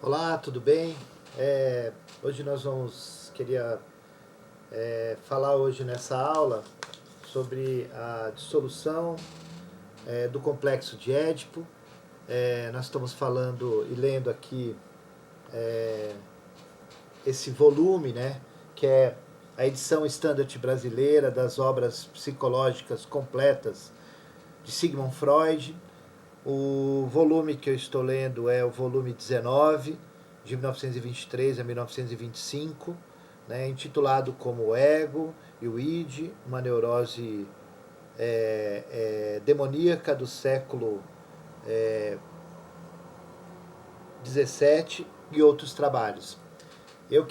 Olá, tudo bem? Hoje queria falar hoje nessa aula sobre a dissolução do complexo de Édipo. Nós estamos falando e lendo aqui esse volume, né, que é a edição standard brasileira das obras psicológicas completas de Sigmund Freud. O volume que eu estou lendo é o volume 19, de 1923 a 1925, né, intitulado como O Ego e o Id, uma neurose demoníaca do século XVII e outros trabalhos. Eu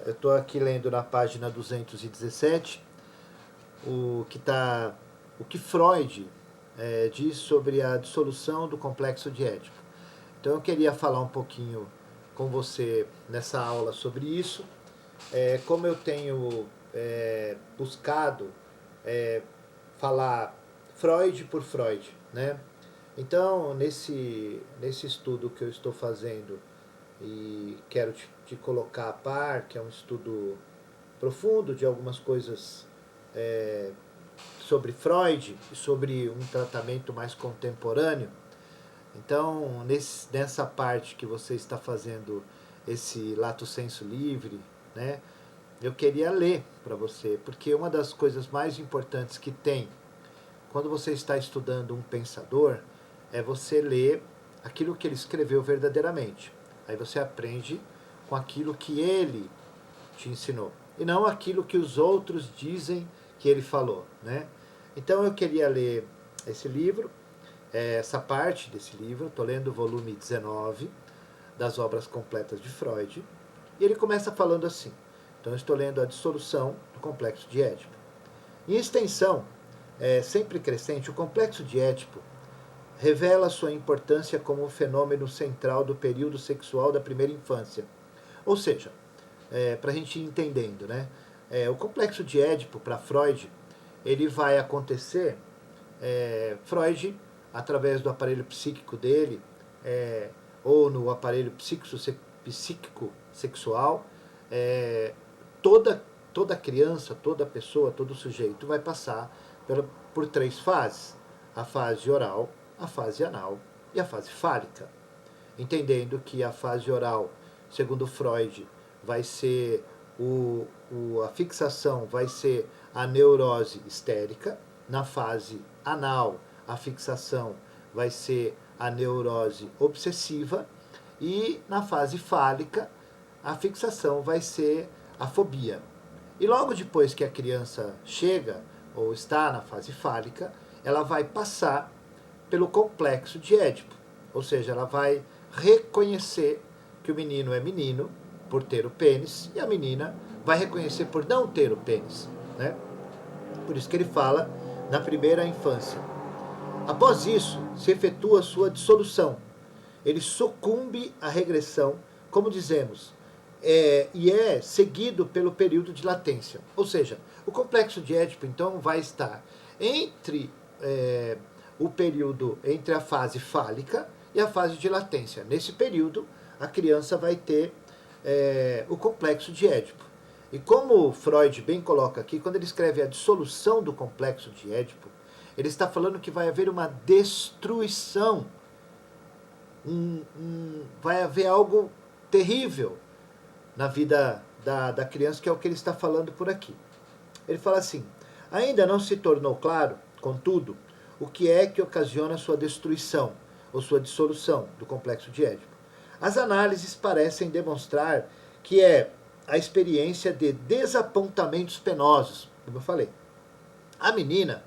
estou aqui lendo na página 217 o que Freud diz sobre a dissolução do complexo de Édipo. Então eu queria falar um pouquinho com você nessa aula sobre isso. Como eu tenho buscado falar Freud por Freud, né? Então, nesse estudo que eu estou fazendo e quero te colocar a par, que é um estudo profundo de algumas coisas sobre Freud e sobre um tratamento mais contemporâneo. Então, nessa parte que você está fazendo esse lato sensu livre, né, eu queria ler para você, porque uma das coisas mais importantes que tem quando você está estudando um pensador é você ler aquilo que ele escreveu verdadeiramente. Aí você aprende com aquilo que ele te ensinou e não aquilo que os outros dizem que ele falou, né? Então eu queria ler esse livro, essa parte desse livro. Estou lendo o volume 19 das obras completas de Freud, e ele começa falando assim. Então eu estou lendo A Dissolução do Complexo de Édipo. Em extensão, sempre crescente, o complexo de Édipo revela sua importância como um fenômeno central do período sexual da primeira infância. Ou seja, para a gente ir entendendo, né? O complexo de Édipo, para Freud, ele vai acontecer. Freud, através do aparelho psíquico dele, ou no aparelho psíquico sexual, toda criança, toda pessoa, todo sujeito vai passar por três fases: a fase oral, a fase anal e a fase fálica. Entendendo que a fase oral, segundo Freud, vai ser a fixação vai ser a neurose histérica. Na fase anal, a fixação vai ser a neurose obsessiva. E na fase fálica, a fixação vai ser a fobia. E logo depois que a criança chega ou está na fase fálica, ela vai passar pelo complexo de Édipo. Ou seja, ela vai reconhecer que o menino é menino por ter o pênis e a menina vai reconhecer por não ter o pênis, né? Por isso que ele fala na primeira infância. Após isso, se efetua sua dissolução. Ele sucumbe à regressão, como dizemos, e é seguido pelo período de latência. Ou seja, o complexo de Édipo, então, vai estar entre o período, entre a fase fálica e a fase de latência. Nesse período, a criança vai ter o complexo de Édipo. E como Freud bem coloca aqui, quando ele escreve a dissolução do complexo de Édipo, ele está falando que vai haver uma destruição, vai haver algo terrível na vida da criança, que é o que ele está falando por aqui. Ele fala assim: ainda não se tornou claro, contudo, o que é que ocasiona sua destruição ou sua dissolução do complexo de Édipo. As análises parecem demonstrar que é a experiência de desapontamentos penosos, como eu falei. A menina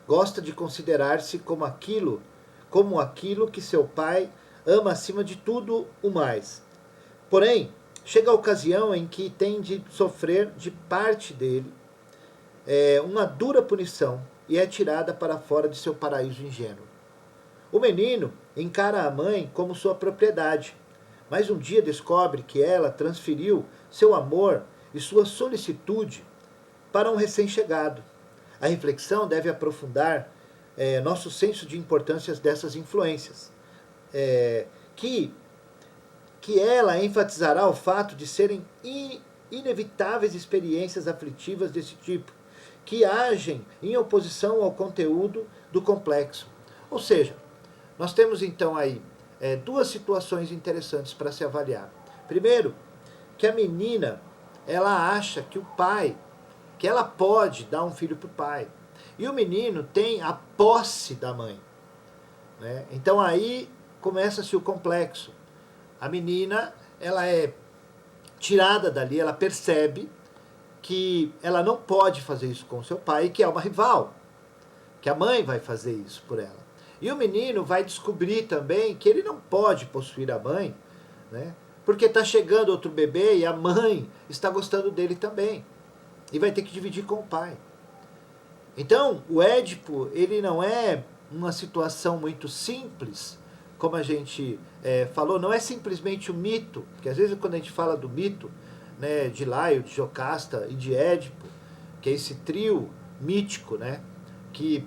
gosta de considerar-se como aquilo que seu pai ama acima de tudo o mais. Porém, chega a ocasião em que tem de sofrer de parte dele uma dura punição e é tirada para fora de seu paraíso ingênuo. O menino encara a mãe como sua propriedade, mas um dia descobre que ela transferiu seu amor e sua solicitude para um recém-chegado. A reflexão deve aprofundar nosso senso de importância dessas influências, que que ela enfatizará o fato de serem inevitáveis experiências aflitivas desse tipo, que agem em oposição ao conteúdo do complexo. Ou seja, nós temos então aí duas situações interessantes para se avaliar. Primeiro, que a menina, ela acha que o pai, que ela pode dar um filho para o pai. E o menino tem a posse da mãe. Né? Então aí começa-se o complexo. A menina, ela é tirada dali, ela percebe que ela não pode fazer isso com seu pai, que é uma rival, que a mãe vai fazer isso por ela. E o menino vai descobrir também que ele não pode possuir a mãe, né? Porque está chegando outro bebê e a mãe está gostando dele também. E vai ter que dividir com o pai. Então, o Édipo, ele não é uma situação muito simples, como a gente falou, não é simplesmente o mito, porque às vezes quando a gente fala do mito, né, de Laio, de Jocasta e de Édipo, que é esse trio mítico, né, que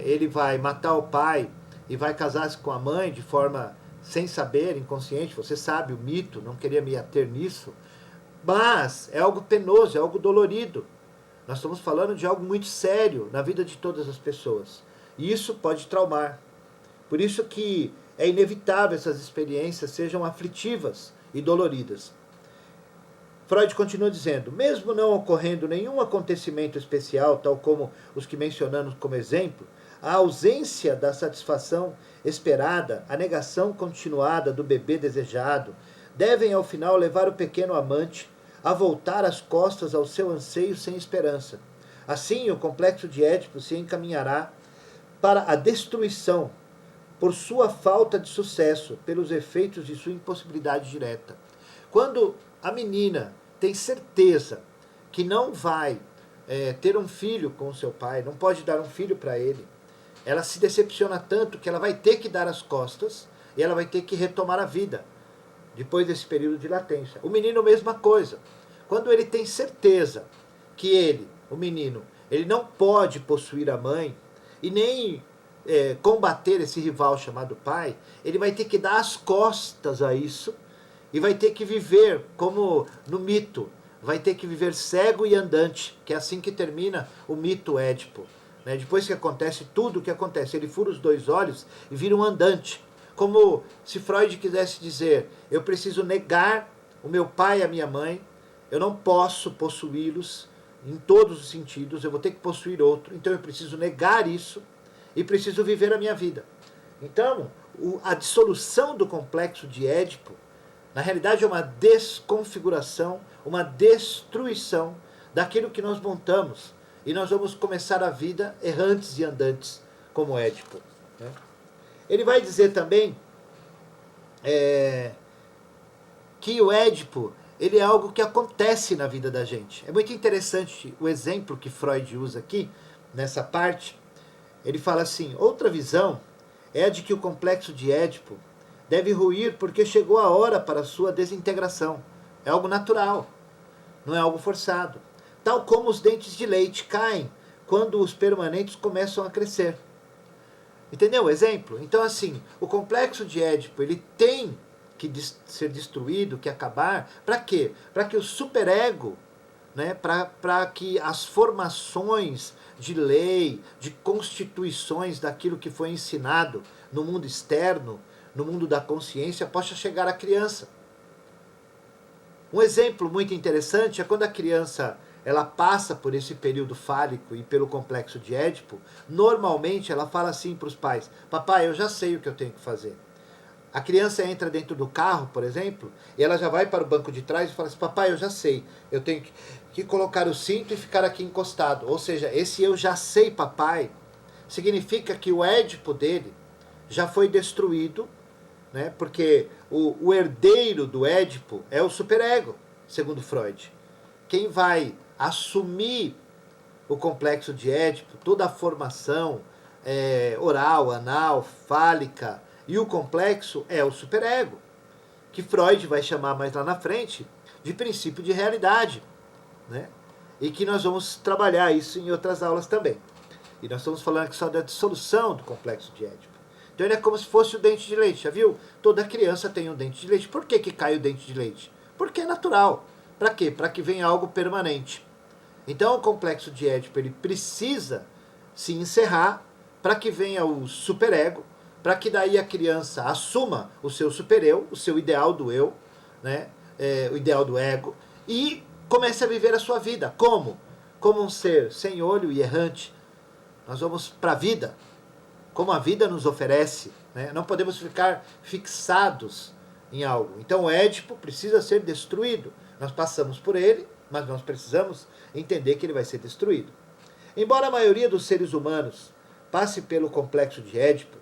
ele vai matar o pai e vai casar-se com a mãe de forma sem saber, inconsciente, você sabe o mito, não queria me ater nisso, mas é algo penoso, é algo dolorido. Nós estamos falando de algo muito sério na vida de todas as pessoas. E isso pode traumar. Por isso que é inevitável essas experiências sejam aflitivas e doloridas. Freud continua dizendo, mesmo não ocorrendo nenhum acontecimento especial, tal como os que mencionamos como exemplo, a ausência da satisfação esperada, a negação continuada do bebê desejado, devem ao final levar o pequeno amante a voltar as costas ao seu anseio sem esperança. Assim, o complexo de Édipo se encaminhará para a destruição por sua falta de sucesso, pelos efeitos de sua impossibilidade direta. Quando a menina tem certeza que não vai ter um filho com seu pai, não pode dar um filho para ele, ela se decepciona tanto que ela vai ter que dar as costas e ela vai ter que retomar a vida depois desse período de latência. O menino, mesma coisa. Quando ele tem certeza que ele, o menino, ele não pode possuir a mãe e nem combater esse rival chamado pai, ele vai ter que dar as costas a isso e vai ter que viver como no mito, vai ter que viver cego e andante, que é assim que termina o mito Édipo. Né? Depois que acontece tudo o que acontece, ele fura os dois olhos e vira um andante. Como se Freud quisesse dizer, eu preciso negar o meu pai e a minha mãe, eu não posso possuí-los em todos os sentidos, eu vou ter que possuir outro, então eu preciso negar isso e preciso viver a minha vida. Então, a dissolução do complexo de Édipo, na realidade é uma desconfiguração, uma destruição daquilo que nós montamos. E nós vamos começar a vida errantes e andantes, como Édipo. Né? Ele vai dizer também que o Édipo ele é algo que acontece na vida da gente. É muito interessante o exemplo que Freud usa aqui, nessa parte. Ele fala assim, outra visão é a de que o complexo de Édipo deve ruir porque chegou a hora para a sua desintegração. É algo natural, não é algo forçado. Tal como os dentes de leite caem quando os permanentes começam a crescer. Entendeu o exemplo? Então, assim, o complexo de Édipo, ele tem que ser destruído, que acabar. Para quê? Para que o superego, né, para que as formações de lei, de constituições daquilo que foi ensinado no mundo externo, no mundo da consciência, possa chegar à criança. Um exemplo muito interessante é quando a criança ela passa por esse período fálico e pelo complexo de Édipo, normalmente ela fala assim para os pais, papai, eu já sei o que eu tenho que fazer. A criança entra dentro do carro, por exemplo, e ela já vai para o banco de trás e fala assim, papai, eu já sei, eu tenho que colocar o cinto e ficar aqui encostado. Ou seja, esse eu já sei, papai, significa que o Édipo dele já foi destruído, né? Porque o herdeiro do Édipo é o superego, segundo Freud. Quem vai assumir o complexo de Édipo, toda a formação oral, anal, fálica e o complexo é o superego, que Freud vai chamar mais lá na frente de princípio de realidade, né? E que nós vamos trabalhar isso em outras aulas também. E nós estamos falando aqui só da dissolução do complexo de Édipo. Então ele é como se fosse o dente de leite, já viu? Toda criança tem um dente de leite. Por que que cai o dente de leite? Porque é natural. Para quê? Para que venha algo permanente. Então o complexo de Édipo ele precisa se encerrar para que venha o superego, para que daí a criança assuma o seu supereu, o seu ideal do eu, né? O ideal do ego, e comece a viver a sua vida. Como? Como um ser sem olho e errante. Nós vamos para a vida, como a vida nos oferece, né? Não podemos ficar fixados em algo. Então o Édipo precisa ser destruído. Nós passamos por ele, mas nós precisamos entender que ele vai ser destruído. Embora a maioria dos seres humanos passe pelo complexo de Édipo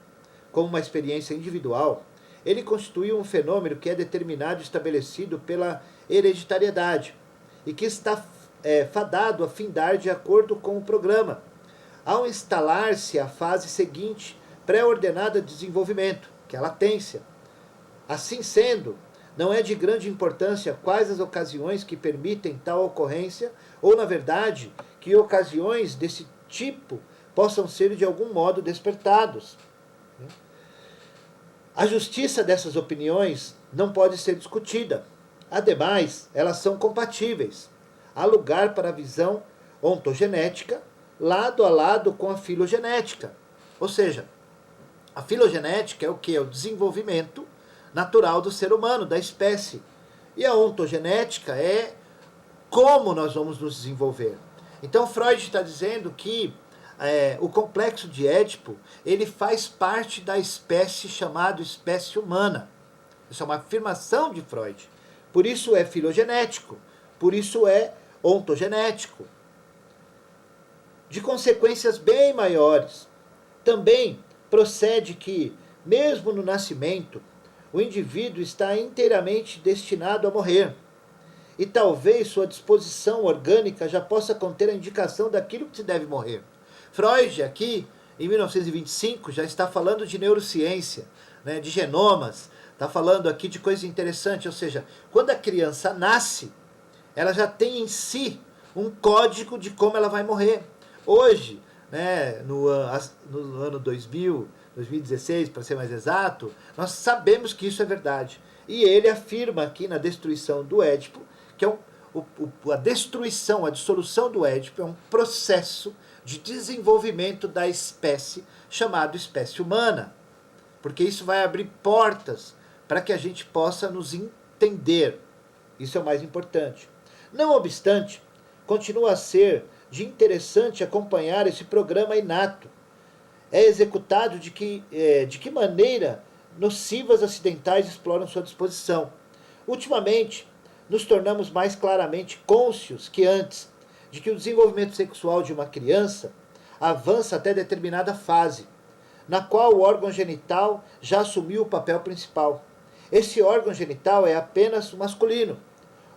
como uma experiência individual, ele constitui um fenômeno que é determinado e estabelecido pela hereditariedade e que está fadado a findar de acordo com o programa, ao instalar-se a fase seguinte, pré-ordenada de desenvolvimento, que é a latência. Assim sendo, não é de grande importância quais as ocasiões que permitem tal ocorrência, ou, na verdade, que ocasiões desse tipo possam ser de algum modo despertados. A justiça dessas opiniões não pode ser discutida. Ademais, elas são compatíveis. Há lugar para a visão ontogenética, lado a lado com a filogenética. Ou seja, a filogenética é o que? É o desenvolvimento natural do ser humano, da espécie. E a ontogenética é como nós vamos nos desenvolver. Então Freud está dizendo que o complexo de Édipo ele faz parte da espécie chamada espécie humana. Isso é uma afirmação de Freud. Por isso é filogenético, por isso é ontogenético. De consequências bem maiores. Também procede que, mesmo no nascimento, o indivíduo está inteiramente destinado a morrer. E talvez sua disposição orgânica já possa conter a indicação daquilo que se deve morrer. Freud, aqui, em 1925, já está falando de neurociência, né, de genomas, está falando aqui de coisa interessante, ou seja, quando a criança nasce, ela já tem em si um código de como ela vai morrer. Hoje, né, no ano 2000, 2016, para ser mais exato, nós sabemos que isso é verdade. E ele afirma aqui na destruição do Édipo, que a destruição, a dissolução do Édipo é um processo de desenvolvimento da espécie, chamado espécie humana. Porque isso vai abrir portas para que a gente possa nos entender. Isso é o mais importante. Não obstante, continua a ser de interessante acompanhar esse programa inato. É executado de que maneira nocivas acidentais exploram sua disposição. Ultimamente, nos tornamos mais claramente cônscios que antes de que o desenvolvimento sexual de uma criança avança até determinada fase, na qual o órgão genital já assumiu o papel principal. Esse órgão genital é apenas o masculino,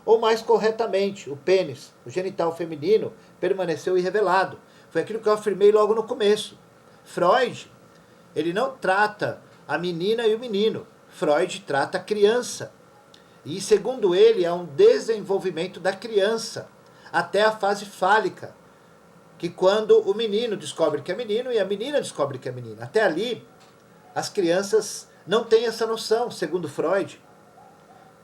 ou mais corretamente, o pênis, o genital feminino, permaneceu irrevelado. Foi aquilo que eu afirmei logo no começo. Freud, ele não trata a menina e o menino. Freud trata a criança. E, segundo ele, há um desenvolvimento da criança até a fase fálica, que quando o menino descobre que é menino e a menina descobre que é menina. Até ali, as crianças não têm essa noção, segundo Freud.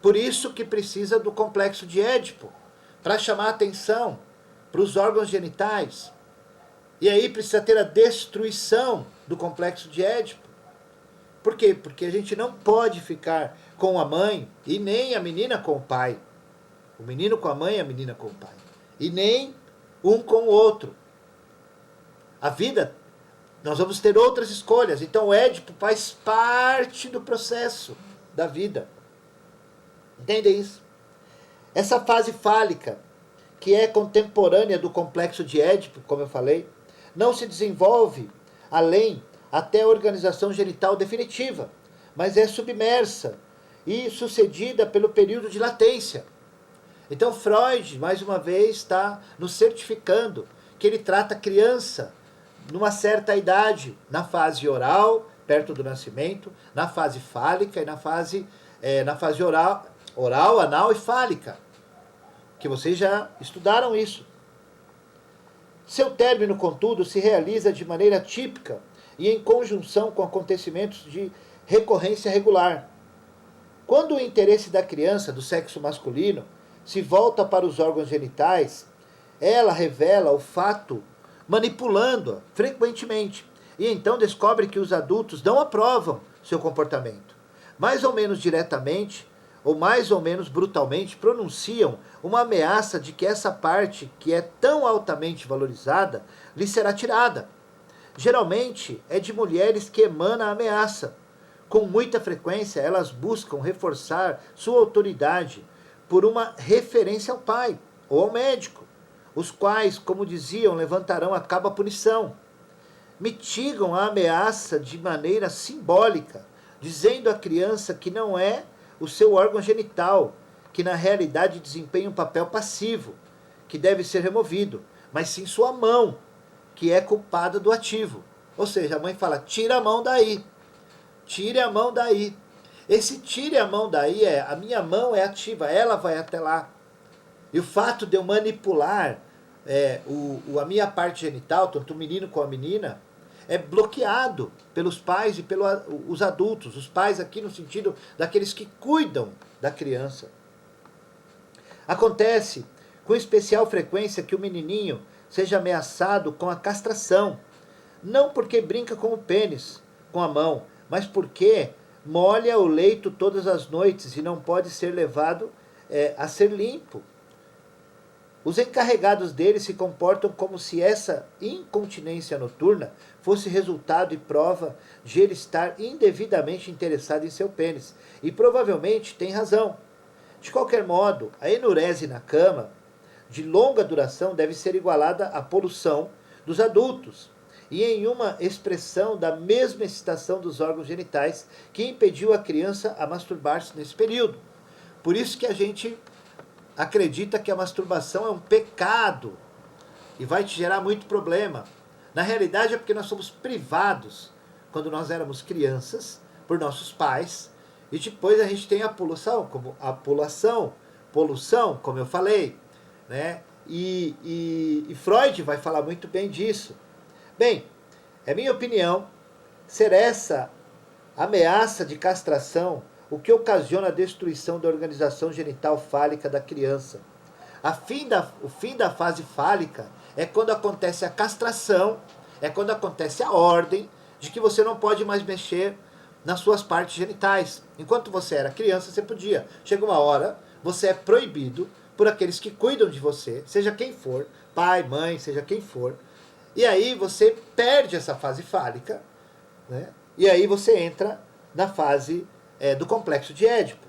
Por isso que precisa do complexo de Édipo, para chamar a atenção para os órgãos genitais. E aí precisa ter a destruição do complexo de Édipo. Por quê? Porque a gente não pode ficar com a mãe e nem a menina com o pai. O menino com a mãe e a menina com o pai. E nem um com o outro. A vida, nós vamos ter outras escolhas. Então o Édipo faz parte do processo da vida. Entendem isso? Essa fase fálica, que é contemporânea do complexo de Édipo, como eu falei, não se desenvolve além até a organização genital definitiva, mas é submersa e sucedida pelo período de latência. Então Freud, mais uma vez, está nos certificando que ele trata a criança numa certa idade, na fase oral, perto do nascimento, na fase fálica e na fase oral, anal e fálica, que vocês já estudaram isso. Seu término, contudo, se realiza de maneira típica e em conjunção com acontecimentos de recorrência regular. Quando o interesse da criança do sexo masculino se volta para os órgãos genitais, ela revela o fato manipulando-a frequentemente e então descobre que os adultos não aprovam seu comportamento. Mais ou menos diretamente ou mais ou menos brutalmente pronunciam uma ameaça de que essa parte que é tão altamente valorizada lhe será tirada. Geralmente é de mulheres que emana a ameaça. Com muita frequência, elas buscam reforçar sua autoridade por uma referência ao pai ou ao médico, os quais, como diziam, levantarão a cabo a punição. Mitigam a ameaça de maneira simbólica, dizendo à criança que não é o seu órgão genital, que na realidade desempenha um papel passivo, que deve ser removido, mas sim sua mão, que é culpada do ativo. Ou seja, a mãe fala, tira a mão daí. Tire a mão daí. Esse tire a mão daí é, a minha mão é ativa, ela vai até lá. E o fato de eu manipular a minha parte genital, tanto o menino como a menina, é bloqueado pelos pais e pelos adultos. Os pais aqui no sentido daqueles que cuidam da criança. Acontece com especial frequência que o menininho seja ameaçado com a castração. Não porque brinca com o pênis, com a mão, mas porque molha o leito todas as noites e não pode ser levado a ser limpo. Os encarregados dele se comportam como se essa incontinência noturna fosse resultado e prova de ele estar indevidamente interessado em seu pênis. E provavelmente tem razão. De qualquer modo, a enurese na cama, de longa duração, deve ser igualada à poluição dos adultos, e em uma expressão da mesma excitação dos órgãos genitais que impediu a criança a masturbar-se nesse período. Por isso que a gente acredita que a masturbação é um pecado e vai te gerar muito problema. Na realidade é porque nós somos privados, quando nós éramos crianças, por nossos pais, e depois a gente tem a poluição, como eu falei, né? E Freud vai falar muito bem disso. Bem, é minha opinião ser essa ameaça de castração o que ocasiona a destruição da organização genital fálica da criança. O fim da fase fálica é quando acontece a castração, é quando acontece a ordem de que você não pode mais mexer nas suas partes genitais. Enquanto você era criança, você podia. Chega uma hora, você é proibido por aqueles que cuidam de você, seja quem for, pai, mãe, seja quem for. E aí você perde essa fase fálica, né? E aí você entra na fase do complexo de Édipo.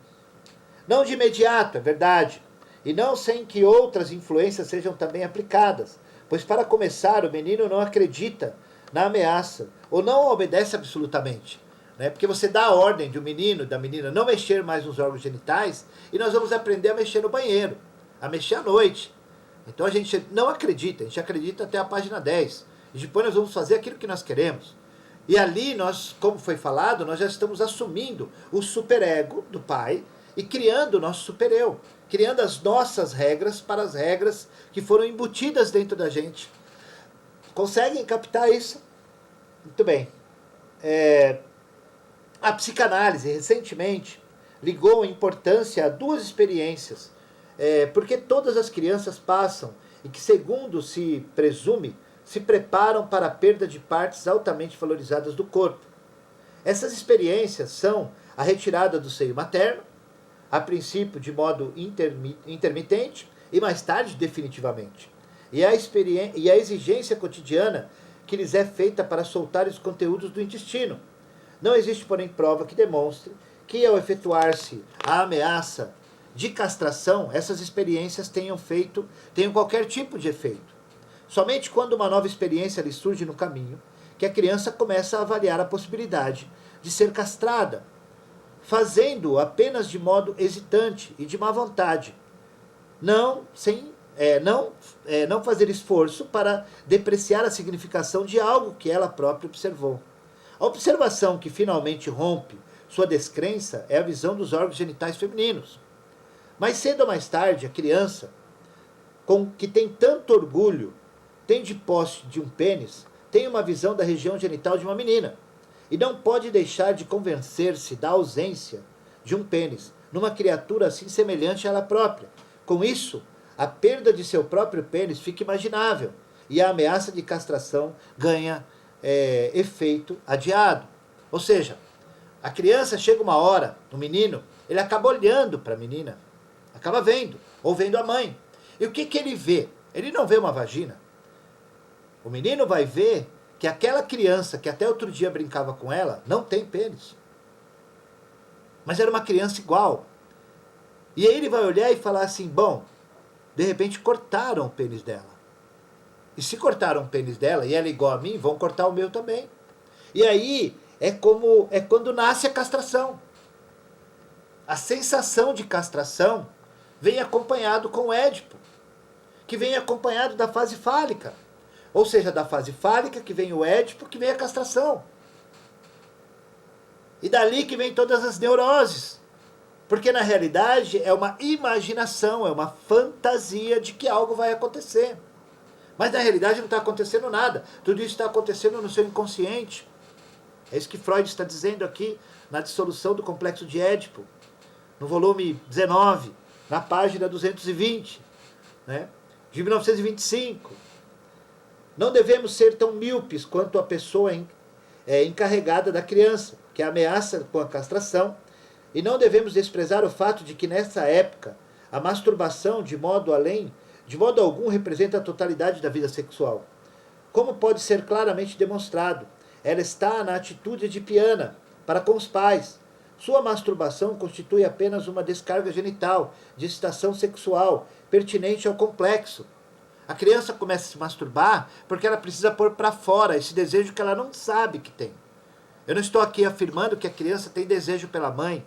Não de imediato, é verdade, e não sem que outras influências sejam também aplicadas, pois para começar o menino não acredita na ameaça, ou não obedece absolutamente, né? Porque você dá a ordem de um menino, da menina, não mexer mais nos órgãos genitais, e nós vamos aprender a mexer no banheiro, a mexer à noite. Então a gente não acredita, a gente acredita até a página 10. E depois nós vamos fazer aquilo que nós queremos. E ali nós, como foi falado, nós já estamos assumindo o superego do pai e criando o nosso supereu, criando as nossas regras para as regras que foram embutidas dentro da gente. Conseguem captar isso? Muito bem. A psicanálise, recentemente, ligou importância a duas experiências, porque todas as crianças passam e que, segundo se presume, se preparam para a perda de partes altamente valorizadas do corpo. Essas experiências são a retirada do seio materno, a princípio de modo intermitente e mais tarde definitivamente, e a exigência cotidiana que lhes é feita para soltar os conteúdos do intestino. Não existe, porém, prova que demonstre que, ao efetuar-se a ameaça de castração, essas experiências tenham qualquer tipo de efeito. Somente quando uma nova experiência lhe surge no caminho, que a criança começa a avaliar a possibilidade de ser castrada, fazendo-o apenas de modo hesitante e de má vontade, não fazer esforço para depreciar a significação de algo que ela própria observou. A observação que finalmente rompe sua descrença é a visão dos órgãos genitais femininos. Mais cedo ou mais tarde, a criança, que tem tanto orgulho, tem de posse de um pênis, tem uma visão da região genital de uma menina e não pode deixar de convencer-se da ausência de um pênis numa criatura assim semelhante a ela própria. Com isso, a perda de seu próprio pênis fica imaginável e a ameaça de castração ganha efeito adiado. Ou seja, a criança chega uma hora, o menino, ele acaba olhando para a menina, acaba vendo, ou vendo a mãe. E o que ele vê? Ele não vê uma vagina. O menino vai ver que aquela criança que até outro dia brincava com ela não tem pênis. Mas era uma criança igual. E aí ele vai olhar e falar assim, bom, de repente cortaram o pênis dela. E se cortaram o pênis dela e ela é igual a mim, vão cortar o meu também. E aí é quando nasce a castração. A sensação de castração vem acompanhado com o Édipo, que vem acompanhado da fase fálica. Ou seja, da fase fálica que vem o Édipo, que vem a castração. E dali que vem todas as neuroses. Porque na realidade é uma imaginação, é uma fantasia de que algo vai acontecer. Mas na realidade não está acontecendo nada. Tudo isso está acontecendo no seu inconsciente. É isso que Freud está dizendo aqui na Dissolução do Complexo de Édipo, no volume 19, na página 220, né, de 1925. Não devemos ser tão míopes quanto a pessoa encarregada da criança, que ameaça com a castração, e não devemos desprezar o fato de que nessa época a masturbação de modo algum representa a totalidade da vida sexual. Como pode ser claramente demonstrado, ela está na atitude edipiana para com os pais. Sua masturbação constitui apenas uma descarga genital de excitação sexual pertinente ao complexo. A criança começa a se masturbar porque ela precisa pôr para fora esse desejo que ela não sabe que tem. Eu não estou aqui afirmando que a criança tem desejo pela mãe,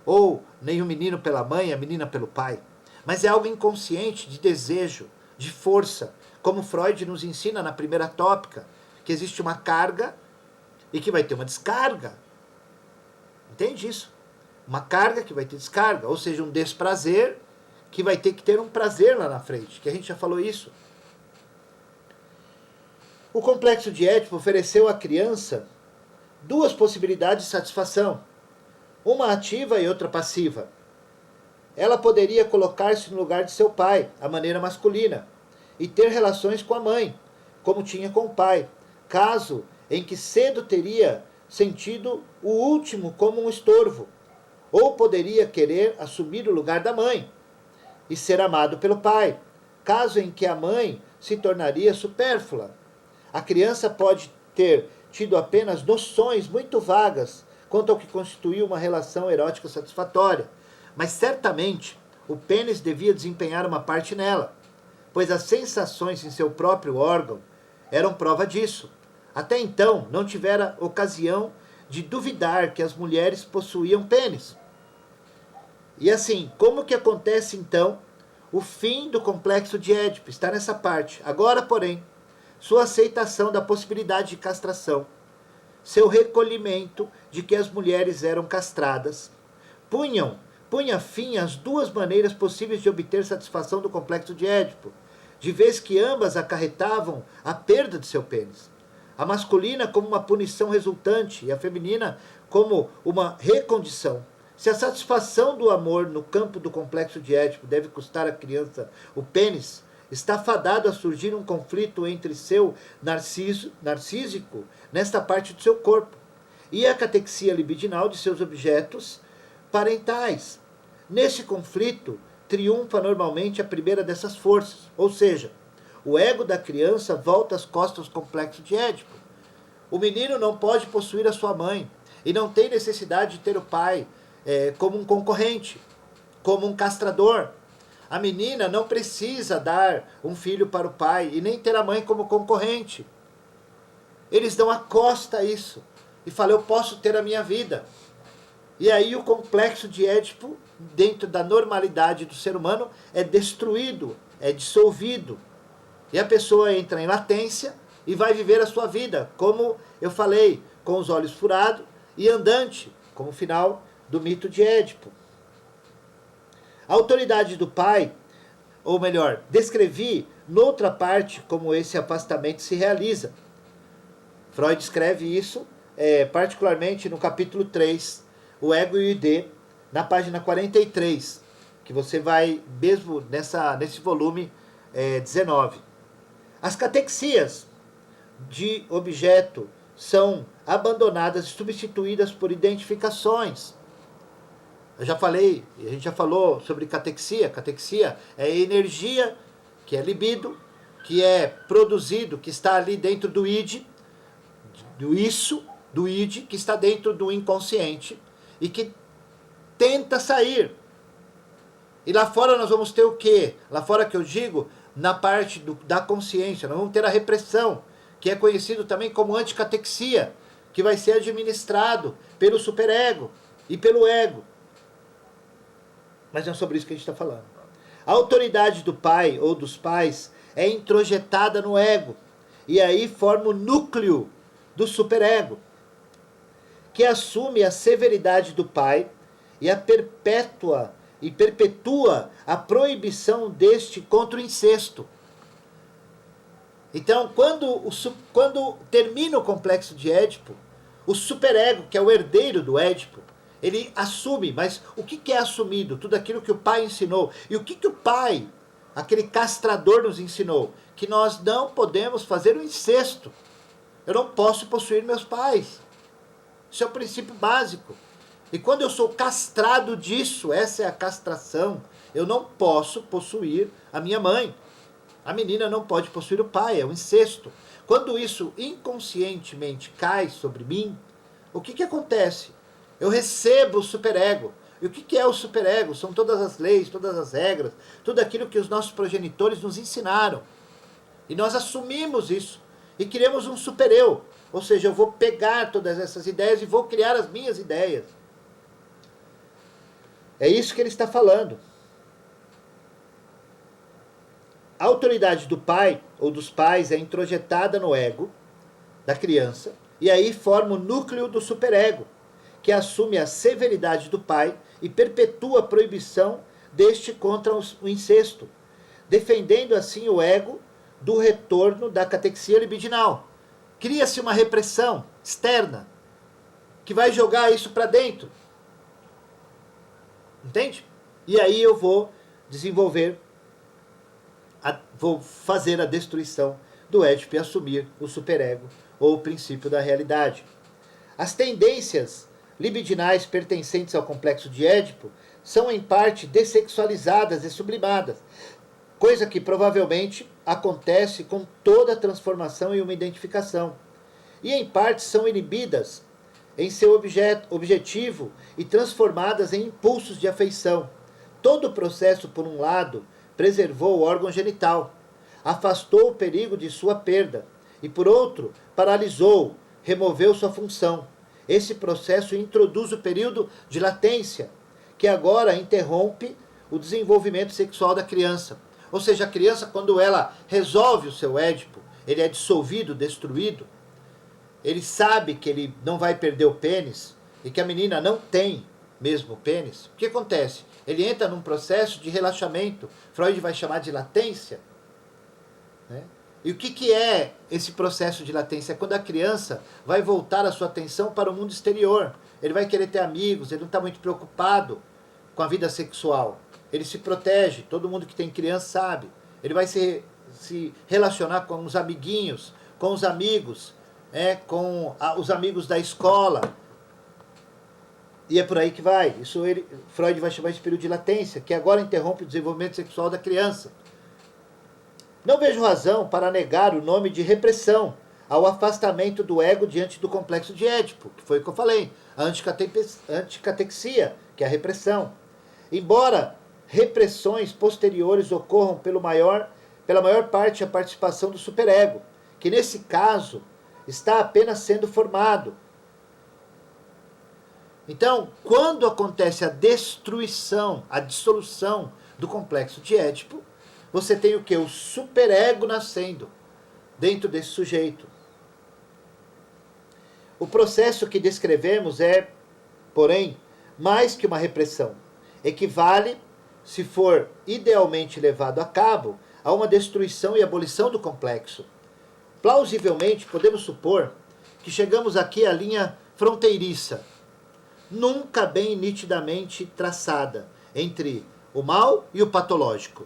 ou nem o menino pela mãe, a menina pelo pai. Mas é algo inconsciente de desejo, de força, como Freud nos ensina na primeira tópica, que existe uma carga e que vai ter uma descarga. Entende isso? Uma carga que vai ter descarga, ou seja, um desprazer que vai ter que ter um prazer lá na frente, que a gente já falou isso. O complexo de Édipo ofereceu à criança duas possibilidades de satisfação, uma ativa e outra passiva. Ela poderia colocar-se no lugar de seu pai, a maneira masculina, e ter relações com a mãe, como tinha com o pai, caso em que cedo teria sentido o último como um estorvo, ou poderia querer assumir o lugar da mãe e ser amado pelo pai, caso em que a mãe se tornaria supérflua. A criança pode ter tido apenas noções muito vagas quanto ao que constituiu uma relação erótica satisfatória, mas certamente o pênis devia desempenhar uma parte nela, pois as sensações em seu próprio órgão eram prova disso. Até então não tivera ocasião de duvidar que as mulheres possuíam pênis. E assim, como que acontece então o fim do complexo de Édipo? Está nessa parte. Agora, porém, sua aceitação da possibilidade de castração, seu recolhimento de que as mulheres eram castradas, punha fim às duas maneiras possíveis de obter satisfação do complexo de Édipo, de vez que ambas acarretavam a perda de seu pênis. A masculina como uma punição resultante e a feminina como uma recondição. Se a satisfação do amor no campo do complexo de Édipo deve custar à criança o pênis, está fadado a surgir um conflito entre seu narcísico nesta parte do seu corpo e a catexia libidinal de seus objetos parentais. Nesse conflito, triunfa normalmente a primeira dessas forças, ou seja, o ego da criança volta as costas ao complexo de Édipo. O menino não pode possuir a sua mãe e não tem necessidade de ter o pai como um concorrente, como um castrador. A menina não precisa dar um filho para o pai e nem ter a mãe como concorrente. Eles dão a costa a isso e falam, eu posso ter a minha vida. E aí o complexo de Édipo, dentro da normalidade do ser humano, é destruído, é dissolvido. E a pessoa entra em latência e vai viver a sua vida, como eu falei, com os olhos furados e andante, como o final do mito de Édipo. A autoridade do pai, ou melhor, descrevi noutra parte como esse afastamento se realiza. Freud escreve isso, particularmente no capítulo 3, o ego e o id, na página 43, que você vai mesmo nesse volume 19. As catexias de objeto são abandonadas e substituídas por identificações. Eu já falei, a gente já falou sobre catexia. Catexia é energia, que é libido, que é produzido, que está ali dentro do id, do isso, do id, que está dentro do inconsciente e que tenta sair. E lá fora nós vamos ter o quê? Lá fora que eu digo, na parte da consciência, nós vamos ter a repressão, que é conhecido também como anticatexia, que vai ser administrado pelo superego e pelo ego. Mas não é sobre isso que a gente está falando. A autoridade do pai ou dos pais é introjetada no ego, e aí forma o núcleo do superego, que assume a severidade do pai e perpetua a proibição deste contra o incesto. Então, quando termina o complexo de Édipo, o superego, que é o herdeiro do Édipo, ele assume, mas o que é assumido? Tudo aquilo que o pai ensinou. E o que o pai, aquele castrador, nos ensinou? Que nós não podemos fazer o incesto. Eu não posso possuir meus pais. Isso é o princípio básico. E quando eu sou castrado disso, essa é a castração, eu não posso possuir a minha mãe. A menina não pode possuir o pai, é o incesto. Quando isso inconscientemente cai sobre mim, o que acontece? Eu recebo o superego. E o que é o superego? São todas as leis, todas as regras, tudo aquilo que os nossos progenitores nos ensinaram. E nós assumimos isso e criamos um supereu. Ou seja, eu vou pegar todas essas ideias e vou criar as minhas ideias. É isso que ele está falando. A autoridade do pai ou dos pais é introjetada no ego da criança e aí forma o núcleo do superego, que assume a severidade do pai e perpetua a proibição deste contra o incesto, defendendo assim o ego do retorno da catexia libidinal. Cria-se uma repressão externa que vai jogar isso para dentro. Entende? E aí eu vou desenvolver, vou fazer a destruição do Édipo e assumir o superego ou o princípio da realidade. As tendências libidinais pertencentes ao complexo de Édipo são em parte dessexualizadas e sublimadas, coisa que provavelmente acontece com toda transformação e uma identificação, e em parte são inibidas em seu objetivo e transformadas em impulsos de afeição. Todo o processo, por um lado, preservou o órgão genital, afastou o perigo de sua perda, e por outro, paralisou, removeu sua função. Esse processo introduz o período de latência, que agora interrompe o desenvolvimento sexual da criança. Ou seja, a criança, quando ela resolve o seu Édipo, ele é dissolvido, destruído, ele sabe que ele não vai perder o pênis e que a menina não tem mesmo o pênis. O que acontece? Ele entra num processo de relaxamento. Freud vai chamar de latência. Né? E o que é esse processo de latência? É quando a criança vai voltar a sua atenção para o mundo exterior. Ele vai querer ter amigos, ele não está muito preocupado com a vida sexual. Ele se protege, todo mundo que tem criança sabe. Ele vai se relacionar com os amiguinhos, com os amigos, com os amigos da escola. E é por aí que vai. Freud vai chamar de período de latência, que agora interrompe o desenvolvimento sexual da criança. Não vejo razão para negar o nome de repressão ao afastamento do ego diante do complexo de Édipo, que foi o que eu falei, a anticatexia, que é a repressão. Embora repressões posteriores ocorram pela maior parte a participação do superego, que nesse caso está apenas sendo formado. Então, quando acontece a destruição, a dissolução do complexo de Édipo, você tem o quê? O superego nascendo dentro desse sujeito. O processo que descrevemos é, porém, mais que uma repressão. Equivale, se for idealmente levado a cabo, a uma destruição e abolição do complexo. Plausivelmente, podemos supor que chegamos aqui à linha fronteiriça, nunca bem nitidamente traçada, entre o mal e o patológico.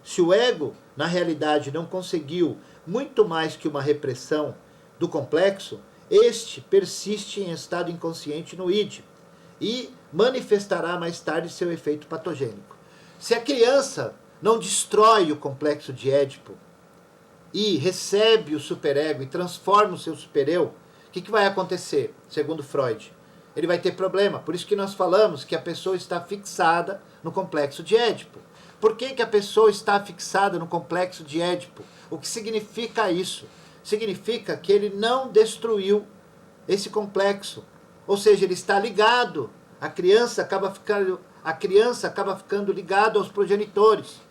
Se o ego, na realidade, não conseguiu muito mais que uma repressão do complexo, este persiste em estado inconsciente no id e manifestará mais tarde seu efeito patogênico. Se a criança não destrói o complexo de Édipo e recebe o superego e transforma o seu supereu, o que vai acontecer, segundo Freud? Ele vai ter problema. Por isso que nós falamos que a pessoa está fixada no complexo de Édipo. Por que a pessoa está fixada no complexo de Édipo? O que significa isso? Significa que ele não destruiu esse complexo. Ou seja, ele está ligado. A criança acaba ficando ligada aos progenitores.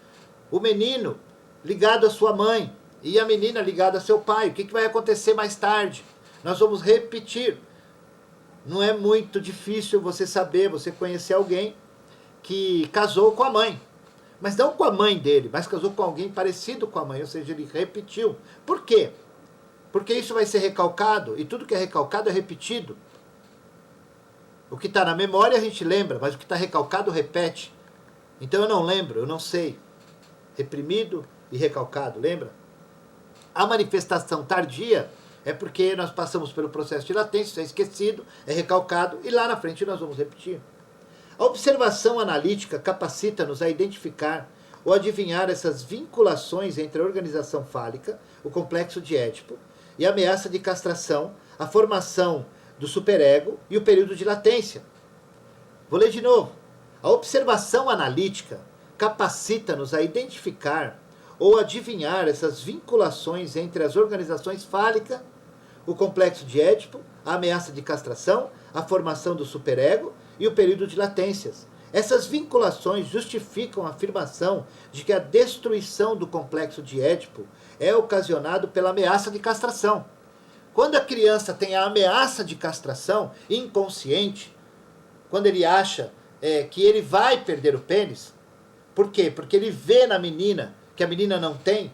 O menino ligado à sua mãe e a menina ligada a seu pai. O que vai acontecer mais tarde? Nós vamos repetir. Não é muito difícil você saber, você conhecer alguém que casou com a mãe. Mas não com a mãe dele, mas casou com alguém parecido com a mãe, ou seja, ele repetiu. Por quê? Porque isso vai ser recalcado, e tudo que é recalcado é repetido. O que está na memória a gente lembra, mas o que está recalcado repete. Então eu não lembro, eu não sei. Reprimido e recalcado, lembra? A manifestação tardia é porque nós passamos pelo processo de latência, é esquecido, é recalcado, e lá na frente nós vamos repetir. A observação analítica capacita-nos a identificar ou adivinhar essas vinculações entre a organização fálica, o complexo de Édipo, e a ameaça de castração, a formação do superego e o período de latência. Vou ler de novo. A observação analítica capacita-nos a identificar ou adivinhar essas vinculações entre as organizações fálica, o complexo de Édipo, a ameaça de castração, a formação do superego e o período de latências. Essas vinculações justificam a afirmação de que a destruição do complexo de Édipo é ocasionado pela ameaça de castração. Quando a criança tem a ameaça de castração inconsciente, quando ele acha que ele vai perder o pênis, por quê? Porque ele vê na menina que a menina não tem,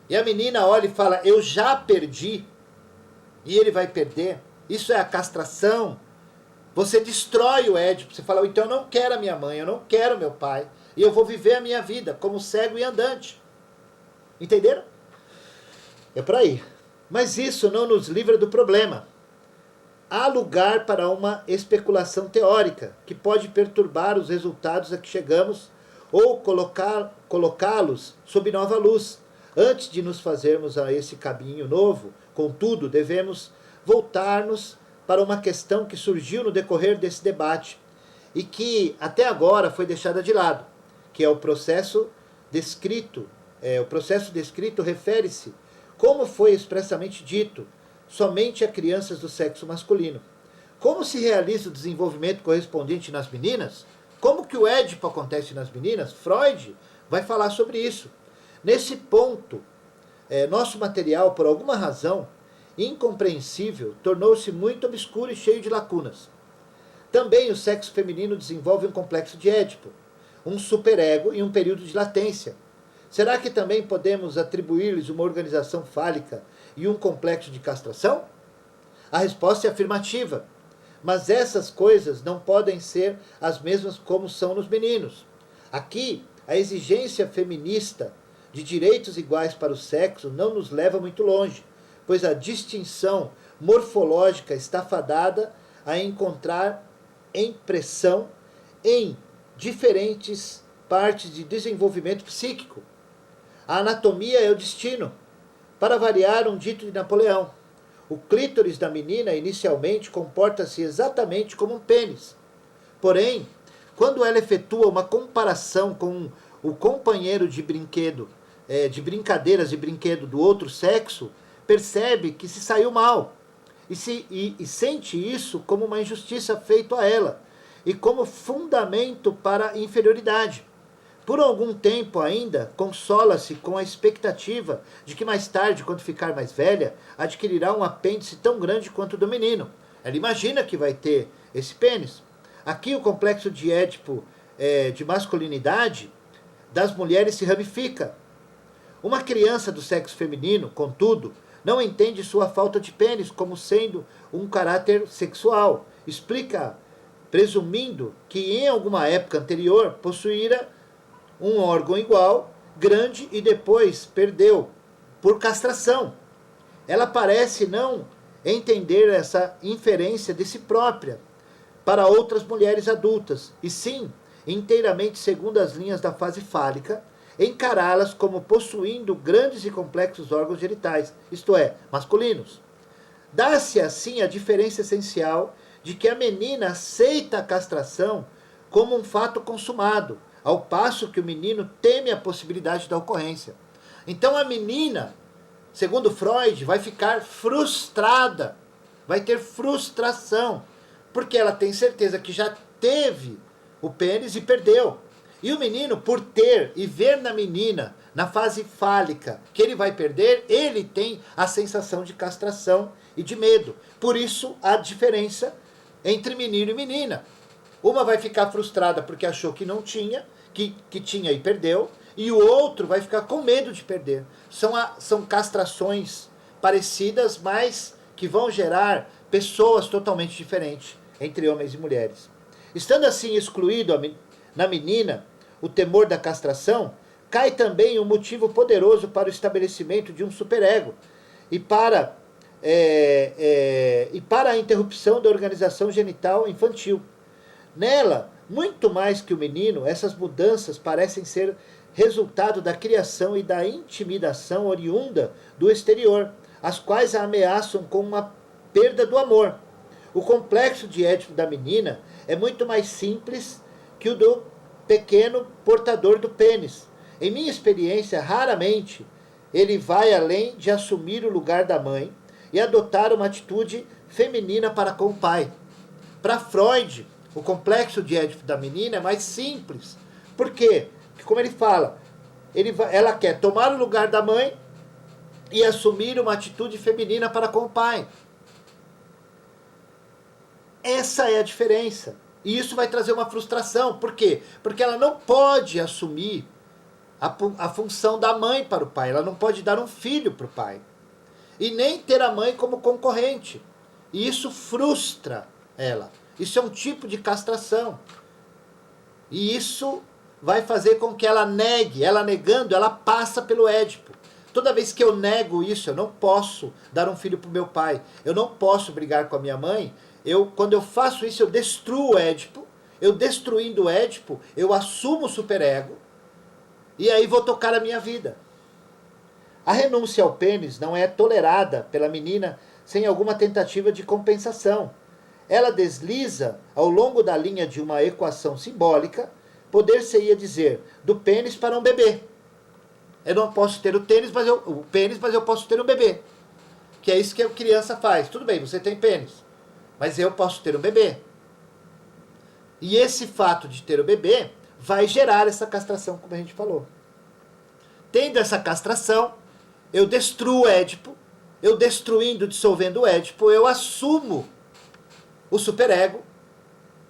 e a menina olha e fala, eu já perdi, e ele vai perder. Isso é a castração. Você destrói o Édipo, você fala, então eu não quero a minha mãe, eu não quero meu pai, e eu vou viver a minha vida como cego e andante. Entenderam? É por aí. Mas isso não nos livra do problema. Há lugar para uma especulação teórica, que pode perturbar os resultados a que chegamos, ou colocá-los sob nova luz. Antes de nos fazermos a esse caminho novo, contudo, devemos voltar-nos para uma questão que surgiu no decorrer desse debate e que até agora foi deixada de lado, que é o processo descrito. O processo descrito refere-se, como foi expressamente dito, somente a crianças do sexo masculino. Como se realiza o desenvolvimento correspondente nas meninas? Como que o Édipo acontece nas meninas? Freud vai falar sobre isso. Nesse ponto, nosso material, por alguma razão incompreensível, tornou-se muito obscuro e cheio de lacunas. Também o sexo feminino desenvolve um complexo de Édipo, um superego e um período de latência. Será que também podemos atribuir-lhes uma organização fálica e um complexo de castração? A resposta é afirmativa. Mas essas coisas não podem ser as mesmas como são nos meninos. Aqui, a exigência feminista de direitos iguais para o sexo não nos leva muito longe, pois a distinção morfológica está fadada a encontrar impressão em diferentes partes de desenvolvimento psíquico. A anatomia é o destino. Para variar, um dito de Napoleão. O clítoris da menina inicialmente comporta-se exatamente como um pênis. Porém, quando ela efetua uma comparação com o companheiro de brinquedo, de brincadeiras de brinquedo do outro sexo, percebe que se saiu mal e sente isso como uma injustiça feita a ela e como fundamento para a inferioridade. Por algum tempo ainda, consola-se com a expectativa de que mais tarde, quando ficar mais velha, adquirirá um apêndice tão grande quanto o do menino. Ela imagina que vai ter esse pênis. Aqui o complexo de Édipo de masculinidade das mulheres se ramifica. Uma criança do sexo feminino, contudo, não entende sua falta de pênis como sendo um caráter sexual. Explica, presumindo que em alguma época anterior possuíra um órgão igual, grande e depois perdeu por castração. Ela parece não entender essa inferência de si própria para outras mulheres adultas, e sim, inteiramente segundo as linhas da fase fálica, encará-las como possuindo grandes e complexos órgãos genitais, isto é, masculinos. Dá-se assim a diferença essencial de que a menina aceita a castração como um fato consumado, ao passo que o menino teme a possibilidade da ocorrência. Então a menina, segundo Freud, vai ficar frustrada, vai ter frustração, porque ela tem certeza que já teve o pênis e perdeu. E o menino, por ter e ver na menina, na fase fálica, que ele vai perder, ele tem a sensação de castração e de medo. Por isso, a diferença entre menino e menina. Uma vai ficar frustrada porque achou que não tinha, que tinha e perdeu, e o outro vai ficar com medo de perder. São castrações parecidas, mas que vão gerar pessoas totalmente diferentes entre homens e mulheres. Estando assim excluído na menina o temor da castração, cai também um motivo poderoso para o estabelecimento de um superego e para a interrupção da organização genital infantil. Nela, muito mais que o menino, essas mudanças parecem ser resultado da criação e da intimidação oriunda do exterior, as quais a ameaçam com uma perda do amor. O complexo de Édipo da menina é muito mais simples que o do pequeno portador do pênis. Em minha experiência, raramente ele vai além de assumir o lugar da mãe e adotar uma atitude feminina para com o pai. Para Freud, o complexo de Édipo da menina é mais simples. Por quê? Porque, como ele fala, ela quer tomar o lugar da mãe e assumir uma atitude feminina para com o pai. Essa é a diferença. E isso vai trazer uma frustração. Por quê? Porque ela não pode assumir a função da mãe para o pai. Ela não pode dar um filho para o pai. E nem ter a mãe como concorrente. E isso frustra ela. Isso é um tipo de castração. E isso vai fazer com que ela negue. Ela negando, ela passa pelo Édipo. Toda vez que eu nego isso, eu não posso dar um filho para o meu pai. Eu não posso brigar com a minha mãe. Quando eu faço isso, eu destruo o Édipo. Eu destruindo o Édipo, eu assumo o superego. E aí vou tocar a minha vida. A renúncia ao pênis não é tolerada pela menina sem alguma tentativa de compensação. Ela desliza ao longo da linha de uma equação simbólica, poder-se-ia dizer, do pênis para um bebê. Eu não posso ter o pênis, mas eu posso ter um bebê. Que é isso que a criança faz. Tudo bem, você tem pênis, mas eu posso ter um bebê. E esse fato de ter o bebê vai gerar essa castração, como a gente falou. Tendo essa castração, eu destruo o Édipo, eu destruindo, dissolvendo o Édipo, eu assumo o superego.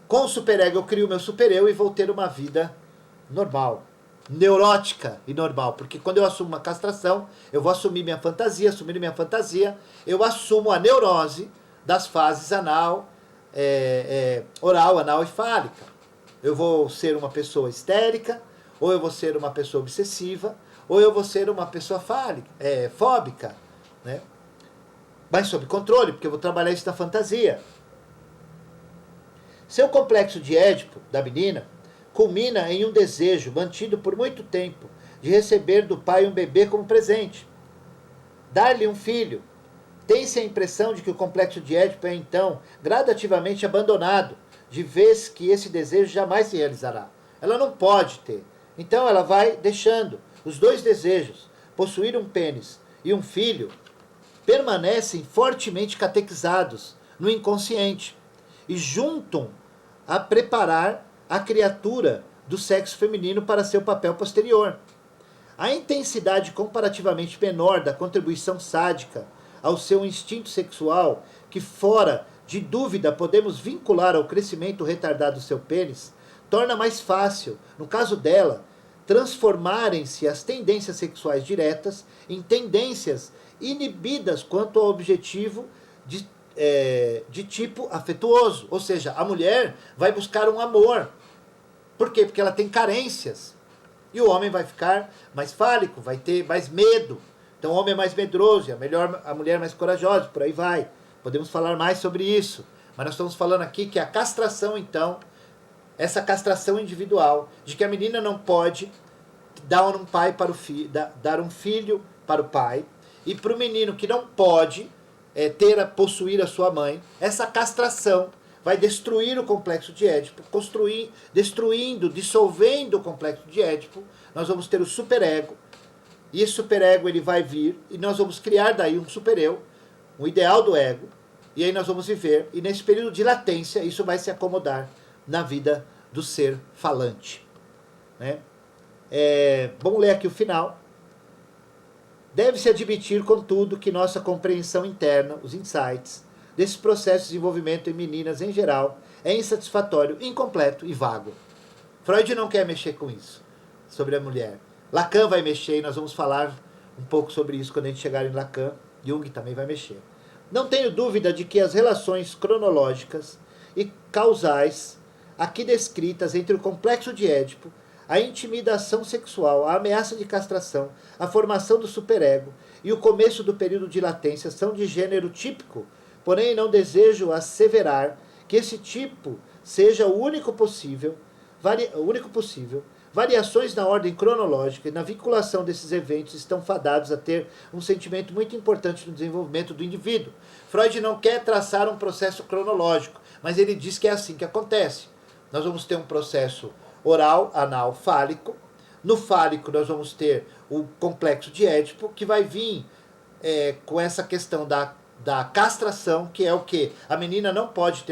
Com o superego eu crio o meu supereu e vou ter uma vida normal, neurótica e normal. Porque quando eu assumo uma castração, eu vou assumir minha fantasia, assumindo minha fantasia, eu assumo a neurose das fases anal, oral, anal e fálica. Eu vou ser uma pessoa histérica, ou eu vou ser uma pessoa obsessiva, ou eu vou ser uma pessoa fóbica, né? Mas sob controle, porque eu vou trabalhar isso na fantasia. Seu complexo de Édipo, da menina, culmina em um desejo, mantido por muito tempo, de receber do pai um bebê como presente. Dar-lhe um filho. Tem-se a impressão de que o complexo de Édipo é, então, gradativamente abandonado, de vez que esse desejo jamais se realizará. Ela não pode ter. Então ela vai deixando. Os dois desejos, possuir um pênis e um filho, permanecem fortemente catequizados no inconsciente e juntam a preparar a criatura do sexo feminino para seu papel posterior. A intensidade comparativamente menor da contribuição sádica ao seu instinto sexual, que fora de dúvida podemos vincular ao crescimento retardado do seu pênis, torna mais fácil, no caso dela, transformarem-se as tendências sexuais diretas em tendências inibidas quanto ao objetivo de tipo afetuoso. Ou seja, a mulher vai buscar um amor. Por quê? Porque ela tem carências. E o homem vai ficar mais fálico, vai ter mais medo. Então o homem é mais medroso, a mulher é mais corajosa, por aí vai. Podemos falar mais sobre isso. Mas nós estamos falando aqui que a castração, então, essa castração individual, de que a menina não pode dar um pai para o filho, dar um filho para o pai, e para o menino que não pode possuir a sua mãe, essa castração vai destruir o complexo de Édipo, dissolvendo o complexo de Édipo. Nós vamos ter o superego, e esse superego ele vai vir, e nós vamos criar daí um supereu, um ideal do ego, e aí nós vamos viver, e nesse período de latência, isso vai se acomodar na vida do ser falante. Né? Vamos ler aqui o final. Deve-se admitir, contudo, que nossa compreensão interna, os insights, desse processo de desenvolvimento em meninas em geral, é insatisfatório, incompleto e vago. Freud não quer mexer com isso, sobre a mulher. Lacan vai mexer, e nós vamos falar um pouco sobre isso quando a gente chegar em Lacan. Jung também vai mexer. Não tenho dúvida de que as relações cronológicas e causais aqui descritas entre o complexo de Édipo, a intimidação sexual, a ameaça de castração, a formação do superego e o começo do período de latência são de gênero típico, porém não desejo asseverar que esse tipo seja o único possível. Variações na ordem cronológica e na vinculação desses eventos estão fadados a ter um sentimento muito importante no desenvolvimento do indivíduo. Freud não quer traçar um processo cronológico, mas ele diz que é assim que acontece. Nós vamos ter um processo oral, anal, fálico. No fálico nós vamos ter o complexo de Édipo, que vai vir com essa questão da castração, que é o quê? A menina não pode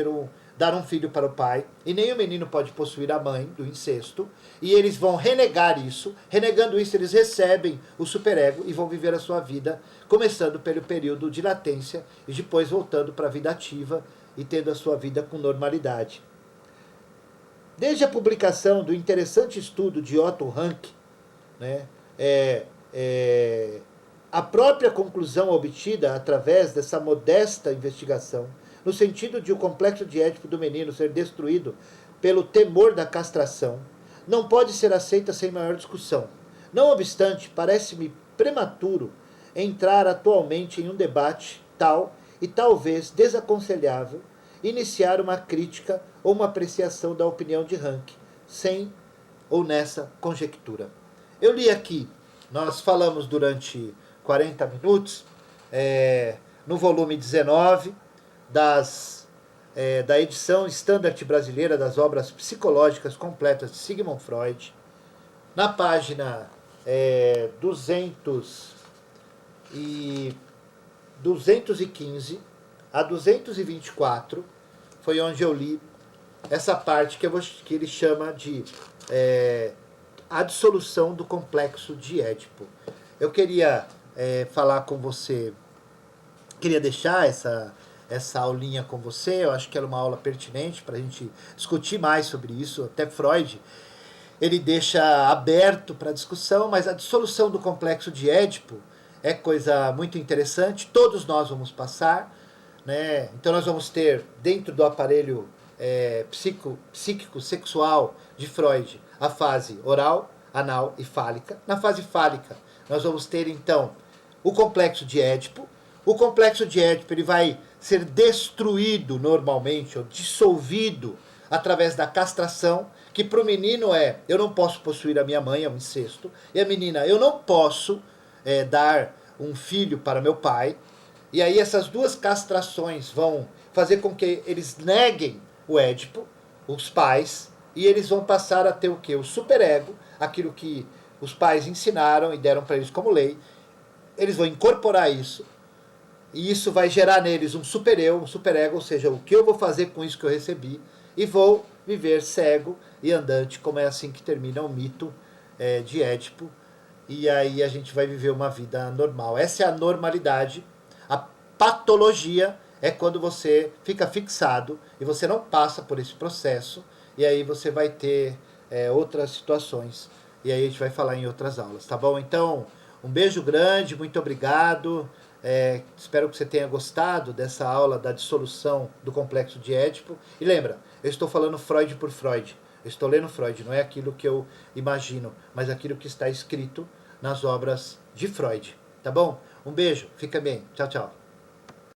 dar um filho para o pai, e nem o menino pode possuir a mãe do incesto, e eles vão renegar isso. Renegando isso, eles recebem o superego e vão viver a sua vida, começando pelo período de latência e depois voltando para a vida ativa e tendo a sua vida com normalidade. Desde a publicação do interessante estudo de Otto Rank, né, a própria conclusão obtida através dessa modesta investigação, no sentido de o complexo de Édipo do menino ser destruído pelo temor da castração, não pode ser aceita sem maior discussão. Não obstante, parece-me prematuro entrar atualmente em um debate tal e talvez desaconselhável iniciar uma crítica ou uma apreciação da opinião de Rank, sem ou nessa conjectura. Eu li aqui, nós falamos durante 40 minutos, no volume 19 da edição Standard Brasileira das Obras Psicológicas Completas de Sigmund Freud, na página 215 a 224, foi onde eu li essa parte que ele chama de a dissolução do complexo de Édipo. Eu queria falar com você, queria deixar essa aulinha com você. Eu acho que era uma aula pertinente para a gente discutir mais sobre isso. Até Freud, ele deixa aberto para discussão, mas a dissolução do complexo de Édipo é coisa muito interessante. Todos nós vamos passar, né? Então nós vamos ter, dentro do aparelho psíquico, sexual de Freud, a fase oral, anal e fálica. Na fase fálica, nós vamos ter, então, o complexo de Édipo. O complexo de Édipo ele vai ser destruído normalmente, ou dissolvido, através da castração, que para o menino eu não posso possuir a minha mãe, é um incesto, e a menina, eu não posso dar um filho para meu pai. E aí essas duas castrações vão fazer com que eles neguem o Édipo, os pais, e eles vão passar a ter o quê? O superego, aquilo que os pais ensinaram e deram para eles como lei. Eles vão incorporar isso, e isso vai gerar neles um supereu, um superego, ou seja, o que eu vou fazer com isso que eu recebi, e vou viver cego e andante, como é assim que termina o mito de Édipo, e aí a gente vai viver uma vida normal. Essa é a normalidade. A patologia é quando você fica fixado e você não passa por esse processo, e aí você vai ter outras situações e aí a gente vai falar em outras aulas, tá bom? Então, um beijo grande, muito obrigado. Espero que você tenha gostado dessa aula da dissolução do complexo de Édipo. E lembra, eu estou falando Freud por Freud. Eu estou lendo Freud, não é aquilo que eu imagino, mas aquilo que está escrito nas obras de Freud. Tá bom? Um beijo, fica bem. Tchau, tchau.